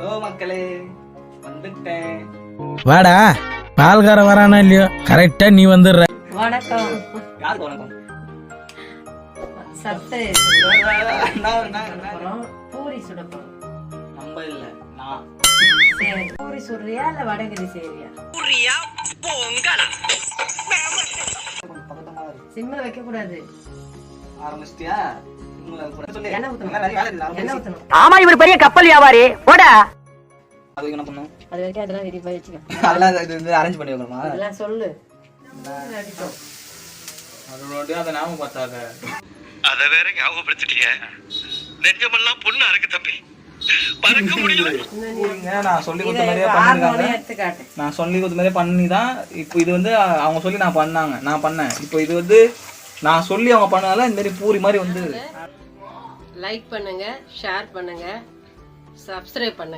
Hello மக்களே, வந்துட்டேன். வாடா, பால்கார வரானா இல்லையோ கரெக்டா நீ வந்துடுற. வணக்கம். யாருக்கு வணக்கம்? பூரி சுட போறோம். நம்ம இல்ல, நான். சரி, பூரி சுடுறியா இல்ல வடகரி செய்யறியா? சிம்ல வைக்க கூடாது. ஆரம்பிச்சிட்டியா? எண்ணெய் ஊத்தணும். ஆமா, இவர் பெரிய கப்பல் வியாபாரி. போடா. அதுக்கு என்ன பண்ணும்? அது வரைக்கும் அதெல்லாம் ரெடி பண்ணி வச்சுக்க. அதெல்லாம் இது வந்து அரேஞ்ச் பண்ணி வைக்கணுமா? அதெல்லாம் சொல்லு. அடிக்கும். அதோட அதை ஞாபகம் பார்த்தாத. அத வேற ஞாபகப்படுத்திட்டீங்க. நெஞ்சமெல்லாம் பொண்ணு அறக்கு தம்பி. பறக்க முடியல. நான் சொல்லி கொடுத்த மாதிரியே பண்ணிருக்காங்க. எடுத்துக்காட்டு. நான் சொல்லி கொடுத்த மாதிரியே பண்ணி தான் இப்போ இது வந்து அவங்க சொல்லி நான் பண்ணேன். இப்போ இது வந்து நான் சொல்லி அவங்க பண்ணால இந்த மாதிரி பூரி மாதிரி வந்து லைக் பண்ணுங்க, ஷேர் பண்ணுங்க, சப்ஸ்கிரைப் பண்ணுங்க.